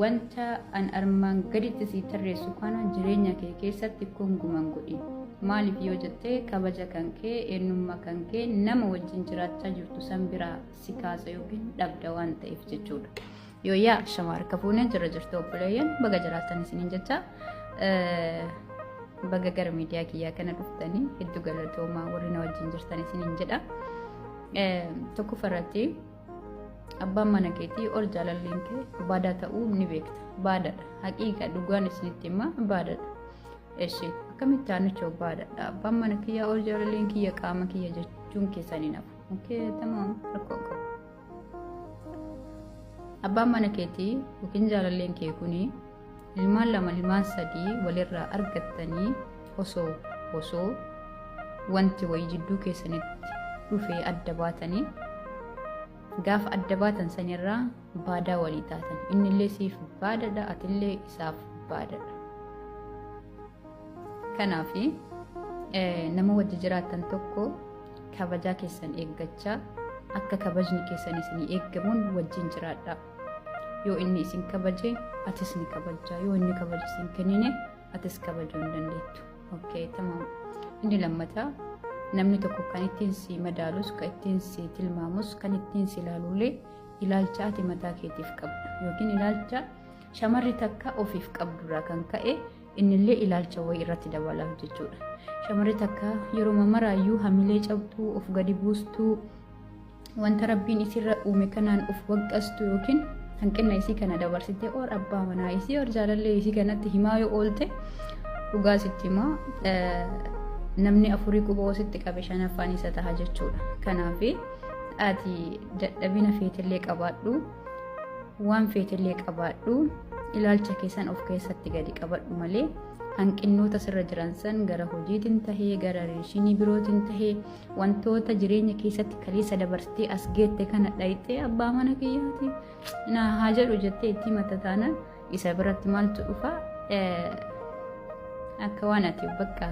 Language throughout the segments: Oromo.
wanta an armaan gaditti si tarreessu kana jireenya kee keessatti kunguman godhi. Maaliif yoo jettee kabaja kan kee eenyummaa kan kee nama wajjin jiraachaa jirtu san biraa si kaasa yookiin dhabda waan ta'eef jechuudha. Yoo yaa shamaar kafuunee jira jirtu obboleeyyan baga jiraatan isiniin jecha baga gara miidiyaa kiyyaa kana dhuftanii hedduu galatoomaa warri na wajjin jirtan isiniin jedha. Tokko farratti abbaan mana keetii ol jaalalleen kee baada ta'uu ni beekta. Baadadha. Haqiiqa dhugaan isinitti hima baadadha. Eshi akkamitti aanuchoo baadadha. Abbaan mana kiyyaa ol jaalalleen kiyya qaama kiyya jechuun keessanii nafu. Okay, tamam rakkoo qabu. Abbaan mana keetii yookiin jaalalleen kee kuni ilmaan lama ilmaan sadii walirraa argattanii osoo wanti wayii jidduu keessanitti dhufee adda baatanii gaafa adda baatan sanirraa baadaa walii taatan. Innillee siif baadadha, atillee isaaf baadadha. Kanaaf nama wajji jiraatan tokko kabajaa keessan eeggachaa akka kabajni keessan isin eeggamuun wajjin jiraadha. Yoo inni isin kabaje atis ni kabajaa. Yoo inni kabaje isin kennine atis kabajuu hin dandeettu. Okay, tamam. Inni lammataa namni tokko kan ittiin si madaalus, kan ittiin si tilmaamus, kan ittiin si ilaalulee ilaalcha ati mataa keetiif qabdu yookiin ilaalcha shamarri takka ofiif qabdurraa kan ka'e innillee ilaalcha wayii irratti dabalaaf jechuudha. Shamarri takka yeroo maraayyuu hamilee cabtuu, of gadi buustuu, wanta rabbiin isirra uume kanaan of waqqastu yookiin hanqina isii kana dabarsitee or abbaa manaa isii or jaalallee isii kanatti himaa yoo oolte dhugaa sitti himaa namni afurii quba sitti qabe shanaffaan isa taha jechuudha. Kanaaf ati dadhabina feetillee qabaadhu, waan feetillee qabaadhu, ilaalcha keessan of keessatti gadi qabadhu malee hanqinnoota sirra jiran san gara hojiitiin tahee gara reeshinii birootiin tahee wantoota jireenya keessatti kaleessa dabarsitee as geette kana dhayitee abbaa mana kiyyaati na haa jedhu jettee itti matataana isa biratti maaltu dhufa akka waan ati bakka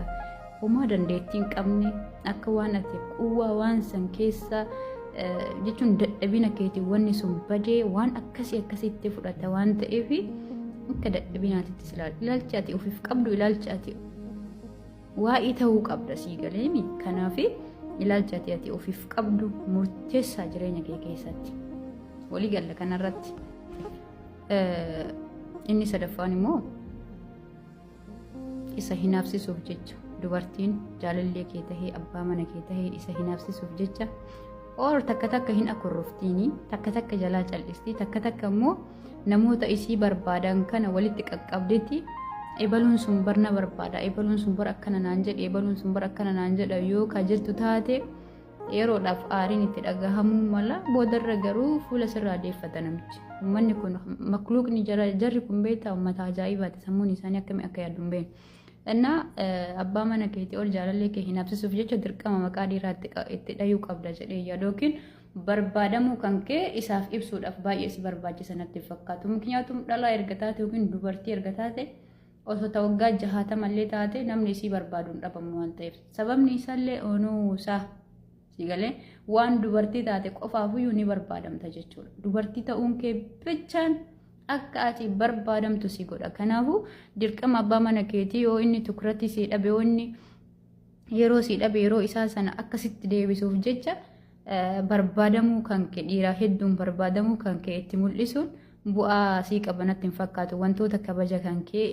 homaa dandeettii hin qabne akka waan ati quwwaa waan san keessa jechuun dadhabina keetii wanni sun badee waan akkasitti fudhata waan ta'eef akka dadhabinaatitti silaal ilaalcha ati ofiif qabdu ilaalcha ati waa'ee ta'uu qabda sii galeemi. Kanaaf ilaalcha ati ofiif qabdu murteessaa jireenya kee keessatti walii galla kanarratti. Inni sadaffaan immoo isa hinaafsisuuf jecha dubartiin jaalallee kee tahee abbaa mana kee tahee isa hinaafsisuuf jecha or takka hin akurruftiini takka jalaa callistii takka immoo namoota isii barbaadan kana walitti qaqqabdetti ebaluun sun barna barbaada ebaluun sun bar akkana naan jedhe ebaluun sun bar akkana naan jedha yoo ka jirtu taate yeroodhaaf aariin itti dhagahamuu mala boodarra garuu fuula sirraa deeffata namichi. Uummanni kun makluuqni jarri kun beektaa uummata ajaa'ibaati sammuun isaanii akkami akka yaadu hin beekne. Innaa abbaa mana keetii ol jaalallee kee hinaafsisuuf jecha dirqama maqaa dhiiraa itti dhayuu qabda jedhee yaadu yookiin barbaadamuu kan kee isaaf ibsuudhaaf baay'ee si barbaachisa natti fakkaatu. Miknyaatuun dhalaa erga taate yookiin dubartii erga taate osoo waggaa 60 mallee taate namni isii barbaaduun dhabamu waan ta'eef sababni isaallee onuu isaa sigalee waan dubartii taate qofaafuyyuu ni barbaadamta jechuudha. Dubartii ta'uun kee bichaan akka ati barbaadamtu si godha. Kanaafuu dirqama abbaa mana keetii yoo inni tukurratti si dhabe yeroo si dhabe yeroo isaa sana akkasitti deebisuuf jecha barbaadamuu kan kee dhiiraa hedduun barbaadamuu kan kee itti mul'isuun bu'aa sii qabanatti hin fakkaatu. Wantoota kabaja kan kee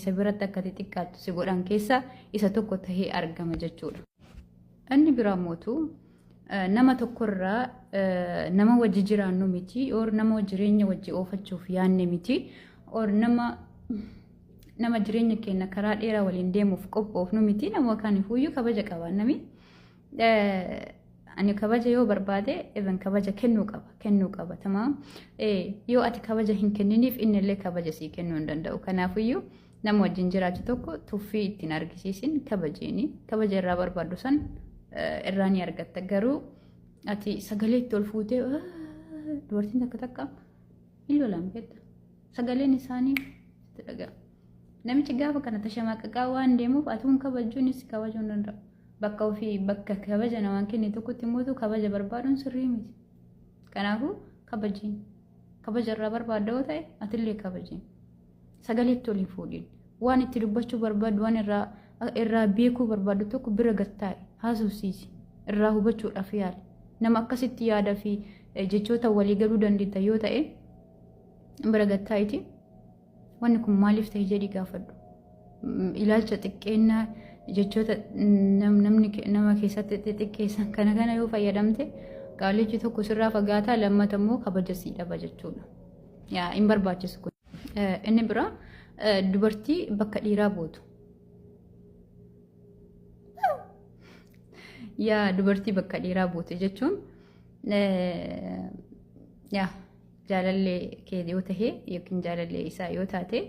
isa biratti akka xixiqqaattu si godhan keessaa isa tokko tahee argama jechuudha. Inni biraa mootu nama tokkorraa nama wajji jiraannu miti or nama jireenya wajji oofachuuf yaanne miti or nama jireenya keenya karaa dheeraa waliin deemuuf qophoofnu miti nama kanifuyyuu kabaja qabaannami. Ani kabaja yoo barbaade even kabaja kennuu qaba tamaam. Yoo ati kabaja hin kenniniif innillee kabaja sii kennuu hin danda'u. Kanaafiyyuu nama wajjin jiraatu tokko tuffii ittiin argisiisin kabaja irraa barbaadu san irraa ni argatta. Garuu ati sagalee itti ol fuutee dubartiin takka iloolaan beekta sagaleen isaanii itti dhaga'a. Namichi gaafa kana tashamaqaqaa waan deemuuf atuun kabajuunis kabajuu hin danda'u. Bakka ofii bakka kabaja namaan kenne tokkotti immoo kabaja barbaaduun sirrii miti. Kanaafuu kabaja irraa barbaadda ta'e atillee kabajeen sagaleetti waliin fuudhin waan itti dubbachuu barbaadu waan irraa beekuu barbaadu tokko bira gattaa'e haasofsiisi irraa hubachuudhaaf yaali nama akkasitti yaada fi jechoota walii galuu dandeetta yoo ta'e bira gattaa'iti wanni kun maaliif ta'e jedhi gaafadhu ilaalcha xiqqeennaa jechoota nama keessatti xixiqqeessan kana yoo fayyadamte qaalichi tokko sirraa fagaataa lammata immoo kabaja sii dhaba jechuudha. Yaa hin barbaachisu kun. Inni bira dubartii bakka dhiiraa bootu. Yaa dubartii bakka dhiiraa boote jechuun yaa jaalallee kee yoo ta'e yookiin jaalallee isaa yoo taate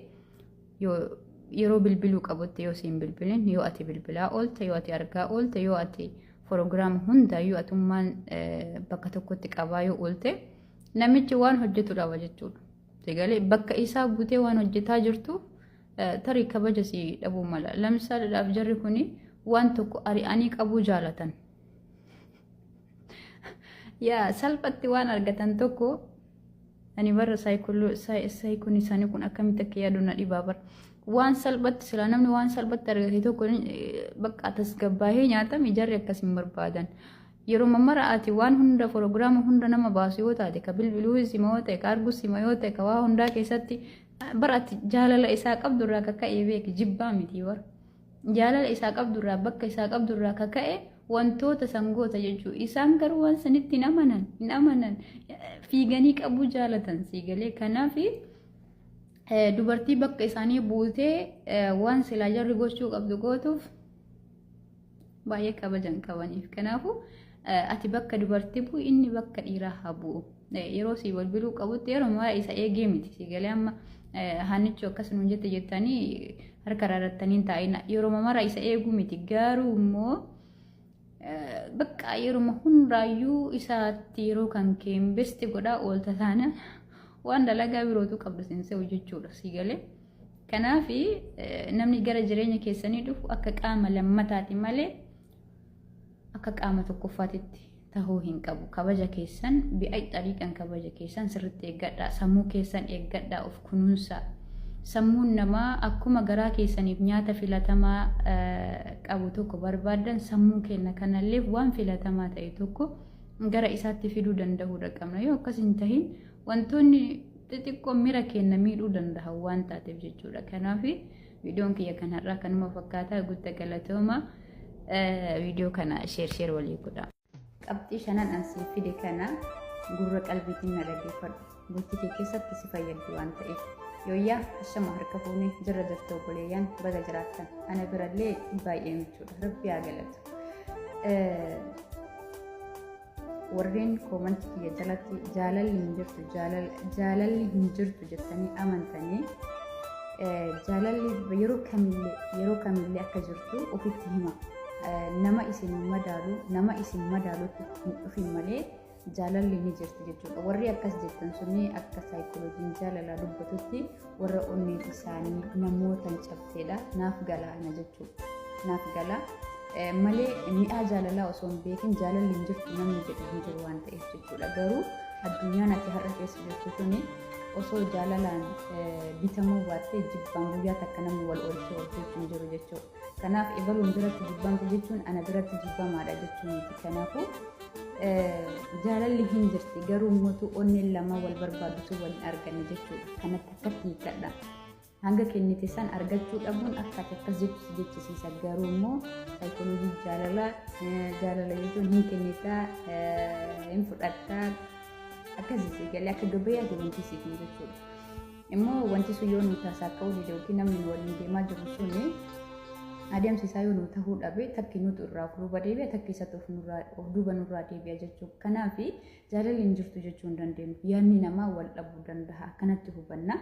yeroo bilbiluu qabutti yoo siin bilbilin yoo ati bilbilaa oolte yoo ati argaa oolte yoo ati proogiraama hundaayyuu atummaan bakka tokkotti qabaa yoo oolte namichi waan hojjetu dhaba jechuudha. Sagalee bakka isaa buutee waan hojjetaa jirtu tarii kabaja si dhabuu mala. Lamsaadhaaf jarri kuni waan tokko ari'anii qabuu jaalatan. Yaa salphatti waan argatan tokko ani barra saayikoon isaanii kun akkamitti akka yaadu na dhibaa bara. Waan salphatti sila namni waan salphatti argate tokko bakka tasgabbaahee nyaatame jarri akkasiin barbaadan. Yeroo mamara ati waan hunda proogiraama hunda nama baasu yoo taate ka bilbiluu sima yoo ta'e ka arguu sima yoo ta'e ka waa hundaa keessatti bara ati jaalala isaa qabdurraa kaka'ee beeki jibbaa miti bara. Jaalala isaa qabdurraa bakka isaa qabdurraa kaka'e wantoota sangoota jechuudha. Isaan garuu waan sanitti hin amanan fiiganii qabuu jaalatan siigalee kanaaf dubartii bakka isaanii buutee waan silaa jarri gochuu qabdu gootuuf baay'ee kabajan qabaniif. Kanaafuu ati bakka dubartii bu'u inni bakka dhiiraa haa bu'u. Yeroo si bilbiluu qabutti yeroo mara isa eegee miti siigalee amma hannichoo akkasuma jette jettanii harka rarrattanii taa'ina. Yeroo mara isa eeguu miti garuu immoo bakka yeroo hundaayyuu isaatti yeroo kan keembesti godhaa oolta taana waan dalagaa birootu qabdu seensa jechuudha siigalee. Kanaaf namni gara jireenya keessanii dhufu akka qaama lammataati malee akka qaama tokkoffaatitti tahuu hin qabu. Kabaja keessan bi'aa xariiqan kabaja keessan sirriitti eeggadhaa. Sammuu keessan eeggadhaa of kunuunsaa. Sammuun namaa akkuma garaa keessaniif nyaata filatamaa qabu tokko barbaadan sammuu keenya kanallee waan filatamaa ta'e tokko gara isaatti fiduu danda'uudha qabna. Yoo akkas hin tahin wantoonni xixiqqoo mira keenya miidhuu danda'a waan taateef jechuudha. Kanaaf viidiyoon kiyya kanarraa kanuma fakkaataa guddaa galatooma. Viidiyoo kana sheer walii godha. Qabxii shanan ansii fide kana gurra qalbiitiin na dhaggeeffadhu. Bultii kee keessatti si fayyadu waan ta'eef. Yooyyaa hashama harka fuunee jirra jirtu obboleeyyan baga jiraattan. Ana birallee baay'ee michuudha. Rabbi haa galatu. Warreen koomantii kiyya jalatti jaalalli hin jirtu jettanii amantanii jaalalli yeroo kamillee akka jirtu ofitti hima. Nama isin madaalutti hin dhufin malee jaalalli ni jirti jechuudha. Warri akkas jettan sunni akka saayikolojiin jaalalaa dubbatutti warra onneen isaanii namootan cabteedha. Naaf galaana jechuudha. Naaf galaa. Malee mi'aa jaalalaa osoo hin beekin jaalalli hin jirtu namni jedhu hin jiru waan ta'eef jechuudha. Garuu addunyaan ati har'a keessa jirtu kuni osoo jaalalaan bitamuu baattee jibbaan guyyaa takka namni wal oolchee hin jiru jechuudha. Kanaaf ebaluun biratti jibbaamte jechuun ana biratti jibbamaadha jechuun miti. Kanaafuu jaalalli hin jirti garuu mootu onneen lama wal barbaadutu waliin arganne jechuudha. Kanatti akkatti hiikadha. Hanga kennite san argachuu dhabuun akkati akkas jechisiisa. Garuu immoo saayikooloojii jaalala jechuun hin kennitaa hin fudhattaa akkasii galee akka gabayyaa wanti siifin jechuudha. Immoo wanti sun yoo nuti taasaa ka'uu dide yookiin namni waliin deemaa jiru suni adeemsi isaa yoo nuti tahuu dhabe takki nuti irraa duuba deebi'a takki isatti of duuba nurraa deebi'a jechuudha. Kanaaf jaalalli hin jirtu jechuu hin dandeenyu. Yaadni namaa wal dhabuu danda'a. Akkanatti hubanna.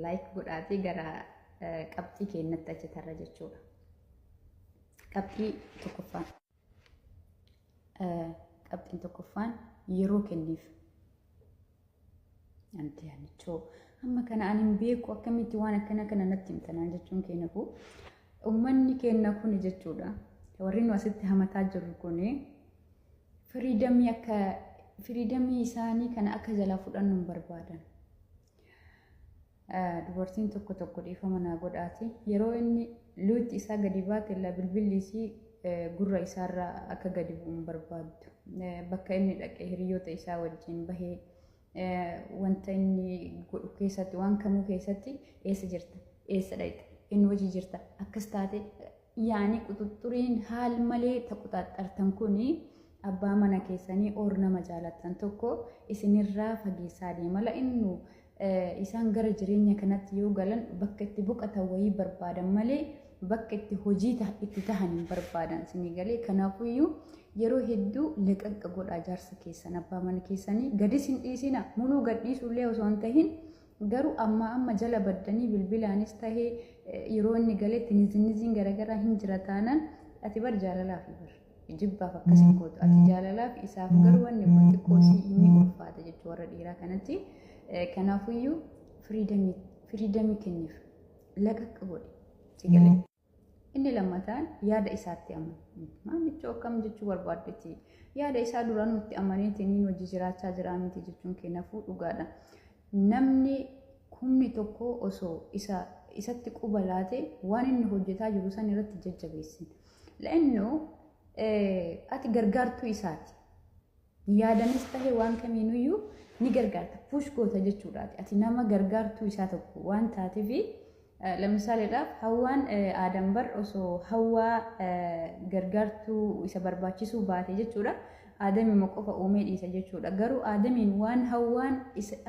Like godhaatee gara qabxii keenyatti achitarra jechuudha. Qabxii tokkoffaan yeroo kenniif. Anti yaanichoo amma kana ani hin beeku akkamitti waan akkana kana natti himtanaan jechuun keenyafu uummanni keenya kun jechuudha. Warri nu asitti hamataa jirru kun firiidamii akka firiidamii isaanii kana akka jalaa fudhannu barbaadan. Dubartiin tokko tokko dhiifama naa godhaati. Yeroo inni luutti isaa gadi baate illaa bilbilli isii gurra isaarraa akka gadi bu'uun barbaaddu. Bakka inni dhaqee hiriyoota isaa wajjin bahee wanta inni godhu keessatti waan kamuu keessatti eessa jirta eessa dhaqxe inni hojii jirta akkas taate yaani quxuxxuriin haal malee taquxaxxartan kuni abbaa mana keessanii or nama jaalattan tokko isinirraa fageessaa deemala innu isaan gara jireenya kanatti yoo galan bakka itti boqotan wayii barbaadan malee bakka itti hojii itti tahan hin barbaadan isinii galee kanaafuyyuu yeroo hedduu liqaqqa godhaa jaarsa keessan abbaa mana keessanii gadis hin dhiisina muluu gadhiisuullee osoo hin tahin garuu amma jala baddanii bilbilaanis tahee yeroo inni galetti nizinniziin garagaraa hin jira taanaan ati bar jaalalaaf jibbaaf akkasii gootu ati jaalalaaf isaaf garuu wanni kun xiqqoosii inni ulfaata jechuu warra dhiiraa kanatti kanaafuyyuu firiidamii kenniif liqaqqa godhi sigalee. Inni lammataan yaada isaatti amanu. Maamicha akkam jechuu barbaaddetti yaada isaa duraan nutti amaneetiin hojii jiraachaa jira miti jechuun kennafuu dhugaadha. Namni humni tokko osoo isatti quba laate waan inni hojjetaa jiru san irratti jajjabeessin. La'annoo ati gargaartuu isaati. Yaadanis tahee waan kamiinuyyuu ni gargaarta. Push goota jechuudhaati. Ati nama gargaartuu isaa tokko waan taateefi ለምሳሌ ዳፍ ሀዋን አደንበር ኦሶ ሀዋ ገርጋርቱ ኢሰ በርባቺሱ ባቴ ጀቹዳ አደሚ መቆፈ ኡሜ ዲሰ ጀቹዳ ገሩ አደሚን ዋን ሀዋን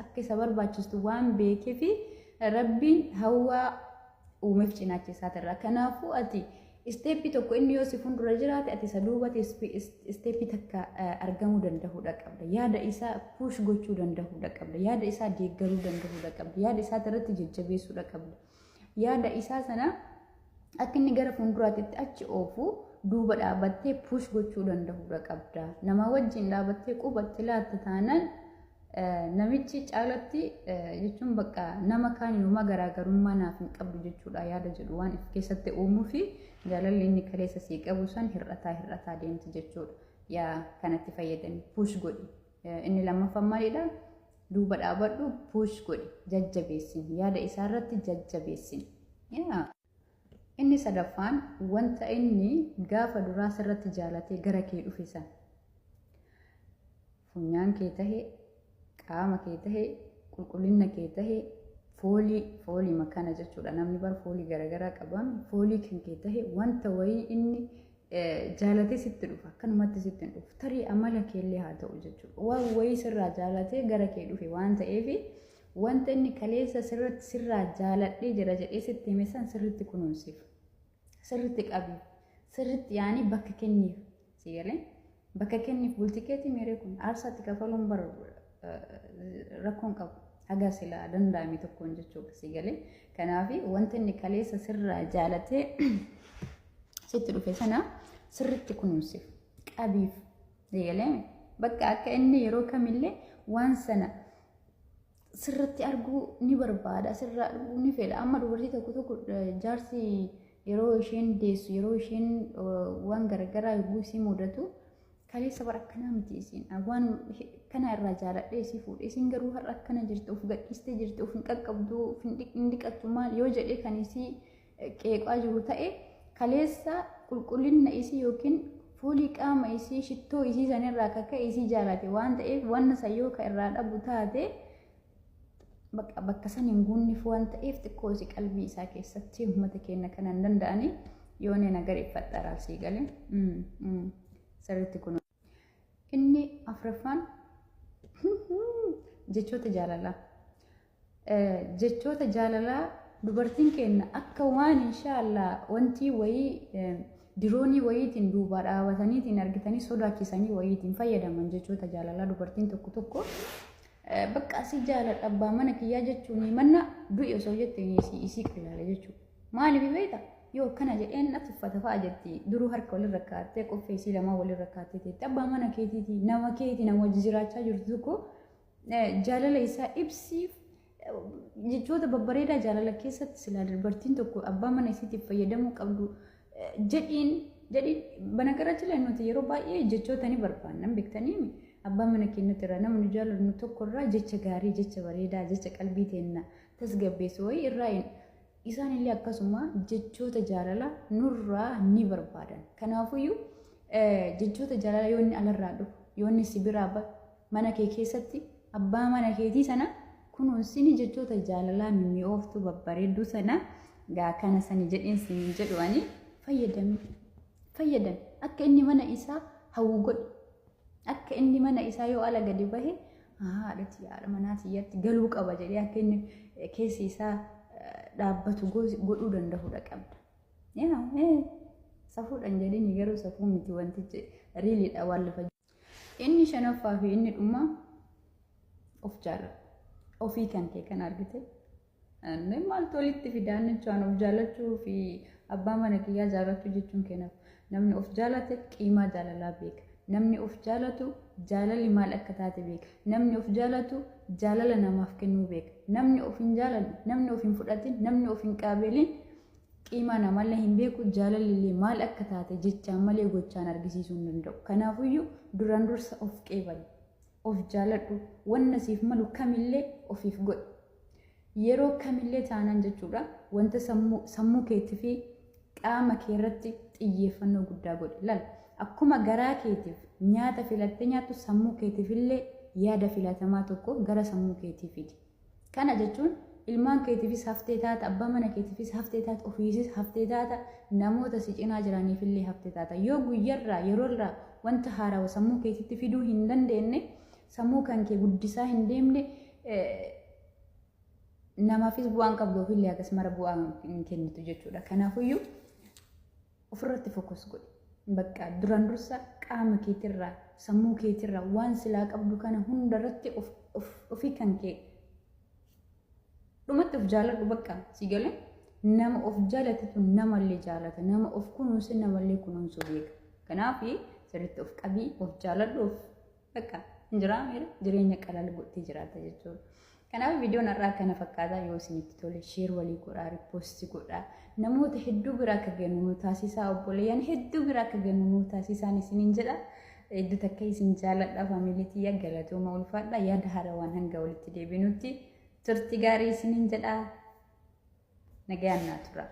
አከ ኢሰ በርባቺስቱ ዋን ቤኬፊ ረቢን ሀዋ ኡሜፍ ጭናቼ ሳተራ ከናፉ አቲ ስቴፒ ቶኮ ኢኒ ዮሲፉን ዱረ ጅራቴ አቲ ሰዱበት ስቴፒ ተካ አርገሙ ደንደሁ ደቀብደ ያደ ኢሳ ፑሽ ጎቹ ደንደሁ ደቀብደ ያደ ኢሳ ዲገሩ ደንደሁ ደቀብደ ያደ ኢሳ ተረት ጀጀቤሱ ደቀብደ yaada isaa sana akka inni gara fuulduraatti achi oofu duuba dhaabattee push gochuu danda'uu qabda. Nama wajjin dhaabattee qubatti laatte taanaan namichi caalatti jechuun bakka nama kaaniinuma garaagarummaa naaf hin qabdu jechuudha yaada jedhu waan if keessatti uumuu fi jaalalli inni kaleessa sii qabu san hir'ataa deemti jechuudha. Yaa kanatti fayyadami push godhi. Inni lammaffaan maalidha? Duuba dhaabadhu push godhi jajjabeessin yaada isaarratti jajjabeessin. Inni sadaffaan wanta inni gaafa duraa sirratti jaalatee gara kee dhufe san funyaan kee tahee qaama kee tahee qulqullina kee tahee foolii makana jechuudha namni bar foolii garagaraa qaban foolii kan kee tahee wanta wayii inni jaalatee sitti dhufa akkanumatti sitti hin dhufu tarii amala keellee haa ta'u jechuudha waan wayii sirraa jaalatee gara kee dhufe waan ta'eef wanta inni kaleessa sirraa jaaladhee jira jedhee sitti hime san sirriitti kunuunsiif sirriitti qabiif sirriitti yaani bakka kenniif sigalee bakka kenniif bultikeetii meeree kun aarsaatti kafaluun rakkoon qabu haga silaa danda'ame tokkoon jechuudha sigalee kanaaf wanta inni kaleessa sirraa jaalatee sitti dhufe sana sirriitti kunuunsiif qabiif sigalee bakka akka inni yeroo kamillee waan sana sirriitti arguu ni barbaada sirraa arguu ni fedha amma dubartii tokko jaarsi yeroo isheen deessu yeroo isheen waan garagaraa yoguu isii mudatu kaleessa bara akkanaa miti isiin waan kana irraa jaaladhee isii fuudhe isiin garuu har'a akkana jirtu of gadhiistee jirtu of hin qaqqabdu of hin dhiqattu maal yoo jedhee kan isii qeeqaa jiru ta'e kaleessa qulqullina isii yookiin foolii qaama isii shittoo isii sanirraa akka isii jaalate waan ta'eef wanna sayyoo ka irraa dhabu taate bakka san hin guunniif waan ta'eef xiqqoo isii qalbii isaa keessatti uummata keenya kanan danda'anii yoo ne nagareeffadha raasii galee sirriitti kun inni afraffaan jechoota jaalalaa jechoota jaalalaa dubartiin keenya akka waan inshaallah wanti wayii diroonii wayiitiin duubaa dhaabataniitiin argitanii sodaachisanii wayiitiin fayyadaman jechoota jaalalaa dubartiin tokko bakka asii jaaladha abbaa mana kiyyaa jechuun manna du'i osoo jettee isii qillaale jechuudha maaliif beekta yoo kana jedheen atuffata fa'a jetti duruu harka walirra kaattee qoffee isii lama walirra kaattee teetti abbaa mana keetiiti nama wajji jiraachaa jirtu tokko jaalala isaa ibsiif jechoota babbareedaa jaalala keessatti silaa dubartiin tokko abbaa mana isiitiif fayyadamuu qabdu jedhiin banagaraachila nuti yeroo baay'ee jechoota ni barbaannan beektanii abbaa mana keenyatti irraa namni jaalladhu tokko irraa jecha gaarii jecha bareedaa jecha qalbii teenna tasgabbeessu wayii irraa isaan illee akkasuma jechoota jaalalaa nurraa ni barbaadan. Kanaafiyyuu jechoota jaalalaa yoo inni alarraa dhufu yoo inni si biraa mana kee keessatti abbaa mana keetii sana kunuunsini jechoota jaalalaa mimmi'ooftu babbareedduu sana gaa kana sani jedhiinsi jedhuwani fayyadami akka inni mana isaa hawwu godhi akka inni mana isaa yoo ala gadi bahe haadhati haadha manaatiyyatti galuu qaba jedhee akka inni keessi isaa dhaabbatu godhuu danda'uudha qabda. Safuudhaan jedhanii garuu safuu miti wantichi riiliidha waan lafa. Inni shanaffaa fi inni dhuma of jaalladhu. Ofii kan kee kan argite. Maaltu walitti fidaan jechaan of jaallachuu fi abbaa mana kiyyaa jaallachuu jechuun kennaaf. Namni of jaallate qiimaa jaalalaa beeka. Namni of jaallatu jaalalli maal akka taate beeka. Namni of jaallatu jaalala namaaf kennuu beeka. Namni of hin jaalanne, namni of hin fudhatin, namni of hin qaabeelin qiimaa namallee hin beeku jaalalli maal akka taate jechaan malee gochaan argisiisuu hin danda'u. Kanaafiyyuu duraan dursa of qeebali. Of jaalladhu wanna siif malu kamillee ofiif godhi. Yeroo kamillee taanaan jechuudha wanta sammuu keetii fi qaama kee irratti xiyyeeffannoo guddaa godhi. Laal akkuma garaa keetiif nyaata filattee nyaattu sammuu keetiif illee yaada filatamaa tokko gara sammuu keetii fidi. Kana jechuun ilmaan keetiifis haftee taata, abbaa mana keetiifis haftee taata, ofiisis haftee taata, namoota si cinaa jiraniif illee haftee taata. Yoo guyyarraa yeroorraa wanta haarawaa sammuu keetiitti fiduu hin dandeenye sammuu kan kee guddisaa hin deemne namaafis bu'aan qabdu ofillee akkas mara bu'aa hin kennitu jechuudha. Kanaafiyyuu ofirratti fokus godhi. Bakka duraan dursa qaama keetirraa sammuu keetirraa waan silaa qabdu kana hundarratti ofii kan kee dhumatti of jaalladhu bakka si galee nama of jaalatetu namallee jaalata nama of kunuunse namallee kunuunsuu beeka. Kanaaf sirriitti of qabii of jaalladhu of bakka injiraamera jireenya qalala godhee jiraata jechuudha. Kanaaf viidiyoon har'aa kana fakkaata yoo isinitti tole sheer walii godhaa riippoostii godhaa namoota hedduu biraa akka ganu nu taasisaa obboleeyyan hedduu biraa akka ganu nu taasisaan isiniin jedha. Hedduu takka isin jaalladha faamiliitii yaa galatooma ulfaadha yaada haarawaan hanga walitti deebinutti turtii gaarii isiniin jedha. Nagayaan naa tura.